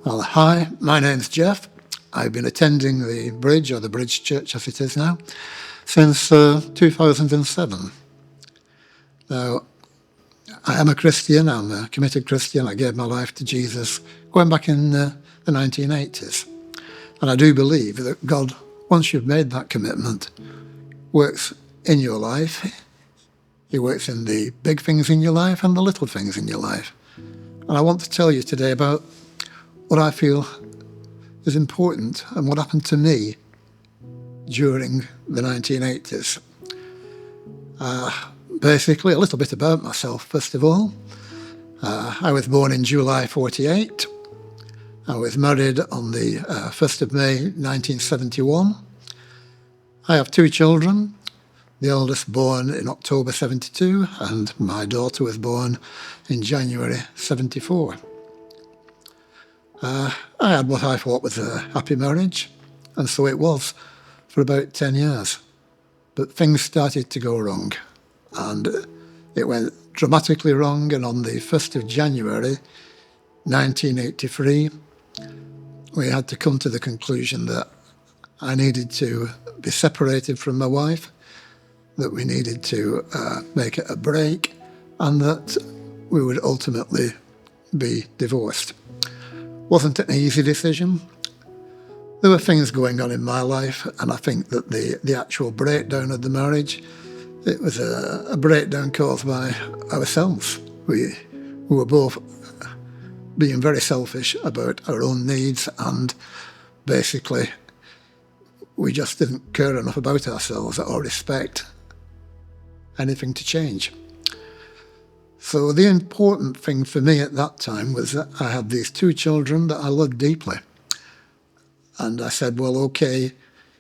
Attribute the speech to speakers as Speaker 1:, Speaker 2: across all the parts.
Speaker 1: Well, hi, my name's Geoff. I've been attending the Bridge, or the Bridge Church as it is now, since 2007. Now, I am a Christian, I'm a committed Christian. I gave my life to Jesus going back in the 1980s. And I do believe that God, once you've made that commitment, works in your life. He works in the big things in your life and the little things in your life. And I want to tell you today about what I feel is important and what happened to me during the 1980s. Basically, a little bit about myself, first of all. I was born in July 48. I was married on the 1st of May 1971. I have two children, the eldest born in October 72, and my daughter was born in January 74. I had what I thought was a happy marriage, and so it was for about 10 years. But things started to go wrong, and it went dramatically wrong, and on the 1st of January 1983, we had to come to the conclusion that I needed to be separated from my wife, that we needed to make it a break, and that we would ultimately be divorced. Wasn't an easy decision. There were things going on in my life, and I think that the actual breakdown of the marriage, it was a breakdown caused by ourselves. We were both being very selfish about our own needs, and basically we just didn't care enough about ourselves or respect anything to change. So the important thing for me at that time was that I had these two children that I loved deeply. And I said, well, okay,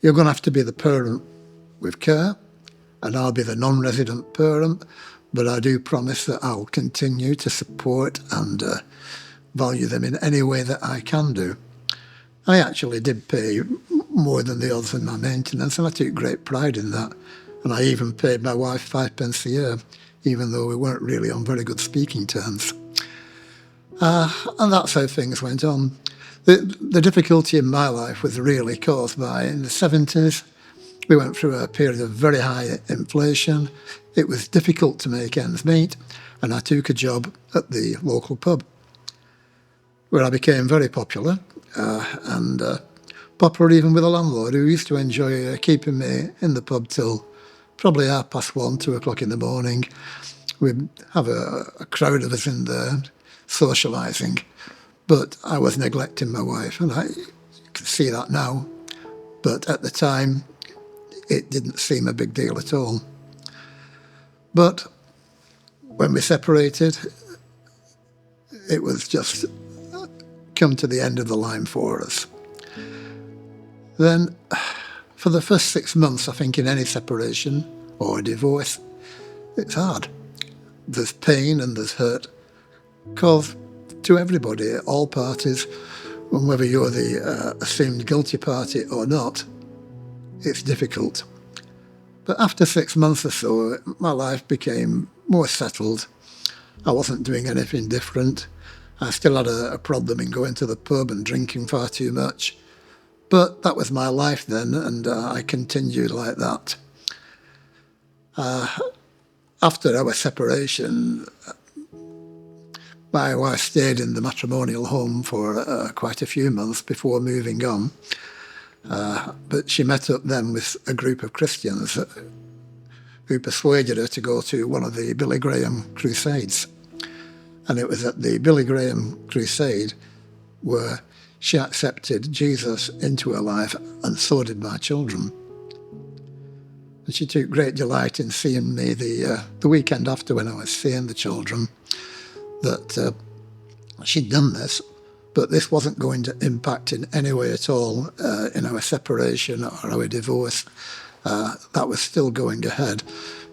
Speaker 1: you're going to have to be the parent with care, and I'll be the non-resident parent, but I do promise that I'll continue to support and value them in any way that I can do. I actually did pay more than the others in my maintenance, and I took great pride in that. And I even paid my wife 5p a year, even though we weren't really on very good speaking terms. And that's how things went on. The difficulty in my life was really caused by, in the 70s, we went through a period of very high inflation. It was difficult to make ends meet, and I took a job at the local pub, where I became very popular, and popular even with the landlord, who used to enjoy keeping me in the pub till probably 1:30, 2 o'clock in the morning. We'd have a crowd of us in there socialising, but I was neglecting my wife, and I can see that now. But at the time, it didn't seem a big deal at all. But when we separated, it was just come to the end of the line for us. Then, for the first 6 months, I think, in any separation or divorce, it's hard. There's pain and there's hurt caused to everybody, all parties, and whether you're the assumed guilty party or not, it's difficult. But after 6 months or so, my life became more settled. I wasn't doing anything different. I still had a problem in going to the pub and drinking far too much. But that was my life then, and I continued like that. After our separation, my wife stayed in the matrimonial home for quite a few months before moving on. But she met up then with a group of Christians who persuaded her to go to one of the Billy Graham crusades. And it was at the Billy Graham crusade where she accepted Jesus into her life, and so did my children. And she took great delight in seeing me the weekend after, when I was seeing the children, that she'd done this, but this wasn't going to impact in any way at all in our separation or our divorce. That was still going ahead,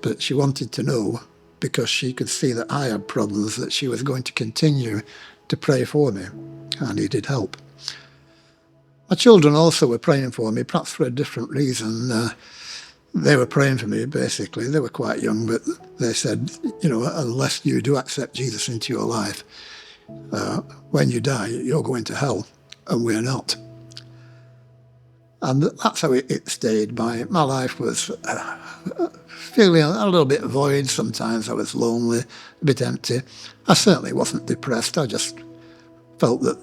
Speaker 1: but she wanted to know, because she could see that I had problems, that she was going to continue to pray for me. I needed help. My children also were praying for me, perhaps for a different reason. They were praying for me, basically. They were quite young, but they said, unless you do accept Jesus into your life, when you die, you're going to hell, and we're not. And that's how it stayed. My life was feeling a little bit void. Sometimes I was lonely, a bit empty. I certainly wasn't depressed. I just felt that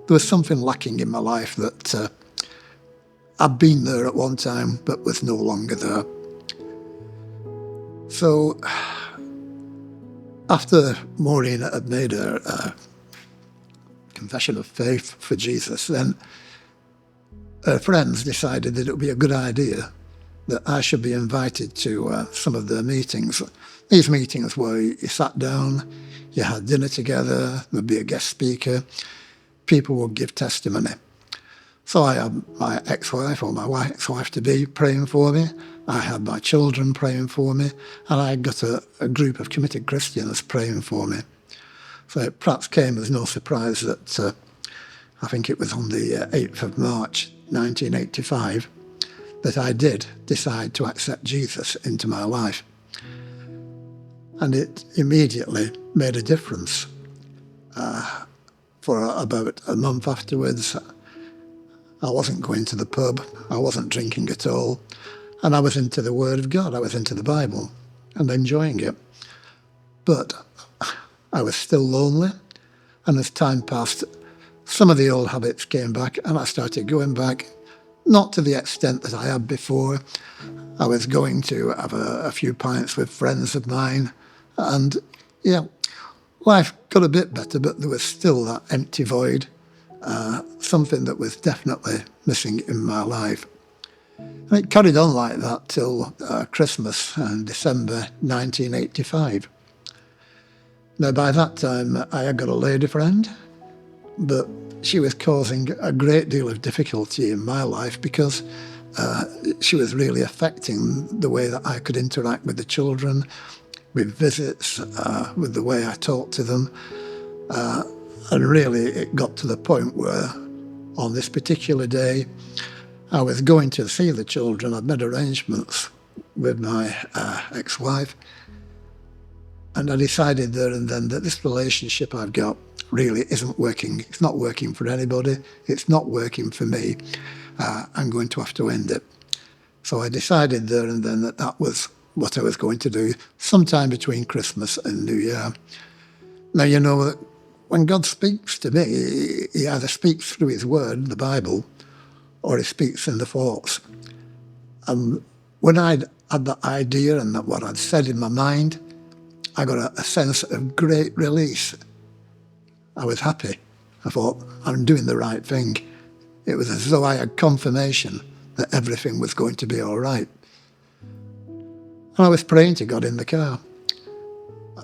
Speaker 1: there was something lacking in my life, that I'd been there at one time but was no longer there. So after Maureen had made her confession of faith for Jesus, then her friends decided that it would be a good idea that I should be invited to some of their meetings. These meetings where you sat down, you had dinner together, there'd be a guest speaker, people would give testimony. So I had my ex-wife, or my ex-wife-to-be, praying for me. I had my children praying for me, and I got a group of committed Christians praying for me. So it perhaps came as no surprise that I think it was on the 8th of March 1985 that I did decide to accept Jesus into my life. And it immediately made a difference. For about a month afterwards, I wasn't going to the pub, I wasn't drinking at all, and I was into the Word of God, I was into the Bible and enjoying it. But I was still lonely, and as time passed, some of the old habits came back, and I started going back, not to the extent that I had before. I was going to have a few pints with friends of mine, and life got a bit better, but there was still that empty void, something that was definitely missing in my life. And it carried on like that till Christmas and December 1985. Now, by that time, I had got a lady friend, but she was causing a great deal of difficulty in my life because she was really affecting the way that I could interact with the children, with visits, with the way I talked to them. And really, it got to the point where on this particular day, I was going to see the children. I'd made arrangements with my ex-wife, and I decided there and then that this relationship I've got really isn't working. It's not working for anybody. It's not working for me. I'm going to have to end it. So I decided there and then that that was what I was going to do sometime between Christmas and New Year. Now, you know that when God speaks to me, he either speaks through his word, the Bible, or he speaks in the thoughts. And when I'd had that idea and that what I'd said in my mind, I got a sense of great release. I was happy. I thought, I'm doing the right thing. It was as though I had confirmation that everything was going to be all right. And I was praying to God in the car.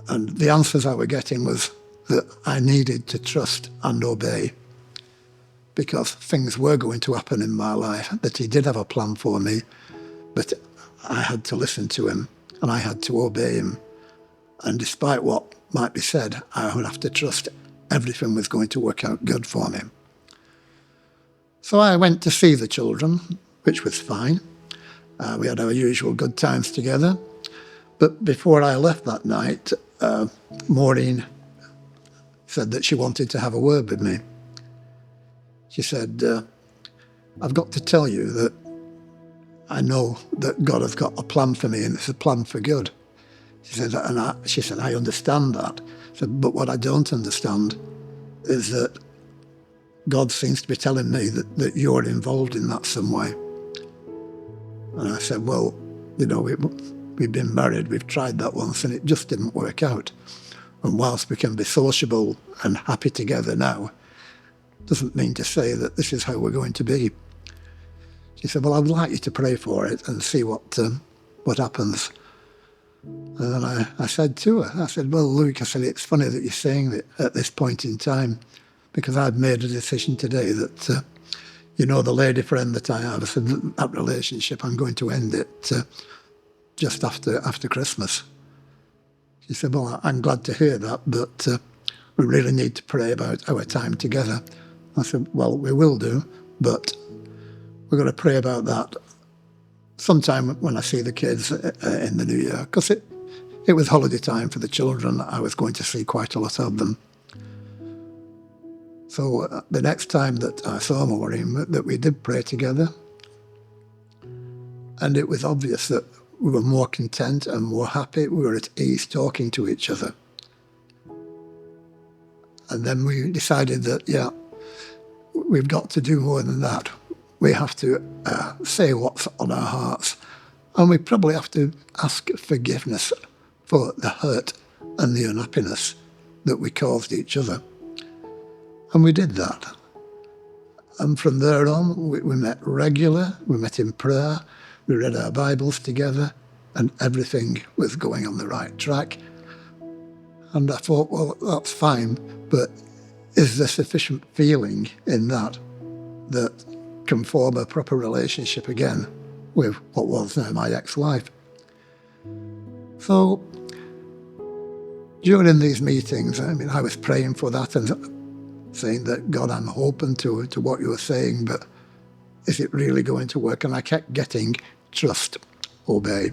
Speaker 1: And the answers I was getting was that I needed to trust and obey, because things were going to happen in my life, that he did have a plan for me, but I had to listen to him and I had to obey him. And despite what might be said, I would have to trust everything was going to work out good for me. So I went to see the children, which was fine. We had our usual good times together. But before I left that night, Maureen said that she wanted to have a word with me. She said, I've got to tell you that I know that God has got a plan for me, and it's a plan for good. She said, I understand that. I said, but what I don't understand is that God seems to be telling me that you're involved in that some way. And I said, well, you know, we've been married, we've tried that once, and it just didn't work out. And whilst we can be sociable and happy together now, doesn't mean to say that this is how we're going to be. She said, well, I'd like you to pray for it and see what happens. And then I said to her, I said, well, Luke, I said, it's funny that you're saying that at this point in time, because I've made a decision today that, you know, the lady friend that I have, I said, that relationship, I'm going to end it just after Christmas. She said, well, I'm glad to hear that, but we really need to pray about our time together. I said, well, we will do, but we're going to pray about that sometime when I see the kids in the new year, because it was holiday time for the children. I was going to see quite a lot of them. So the next time that I saw Maureen, that we did pray together, and it was obvious that we were more content and more happy. We were at ease talking to each other. And then we decided that, yeah, we've got to do more than that. We have to say what's on our hearts. And we probably have to ask forgiveness for the hurt and the unhappiness that we caused each other. And we did that. And from there on, we met regular, we met in prayer, we read our Bibles together, and everything was going on the right track. And I thought, well, that's fine, but is there sufficient feeling in that can form a proper relationship again with what was now my ex-wife? So during these meetings, I was praying for that and saying that, God, I'm open to what you're saying, but is it really going to work? And I kept getting trust, obey.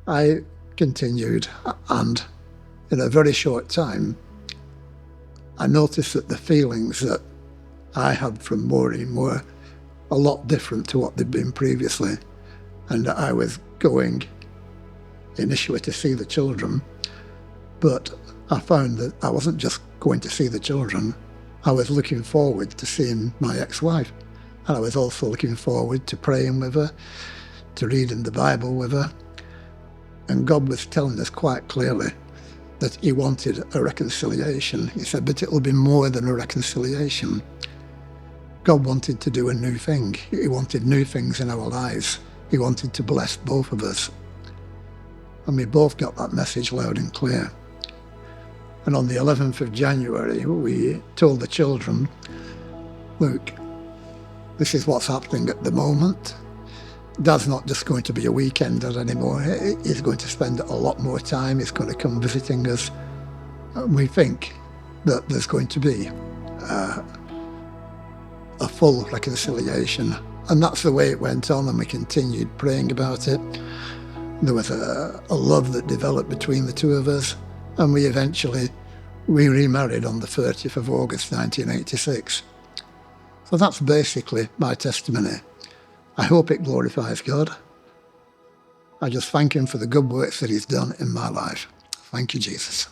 Speaker 1: I continued, and in a very short time, I noticed that the feelings that I had from Maureen were a lot different to what they'd been previously. And I was going initially to see the children, but I found that I wasn't just going to see the children. I was looking forward to seeing my ex-wife. And I was also looking forward to praying with her, to reading the Bible with her. And God was telling us quite clearly that he wanted a reconciliation. He said, but it'll be more than a reconciliation. God wanted to do a new thing. He wanted new things in our lives. He wanted to bless both of us. And we both got that message loud and clear. And on the 11th of January, we told the children, look, this is what's happening at the moment. Dad's not just going to be a weekender anymore. He's going to spend a lot more time. He's going to come visiting us. And we think that there's going to be a full reconciliation. And that's the way it went on, and we continued praying about it. There was a love that developed between the two of us, and we remarried on the 30th of August 1986. So that's basically my testimony. I hope it glorifies God. I just thank him for the good works that he's done in my life. Thank you, Jesus.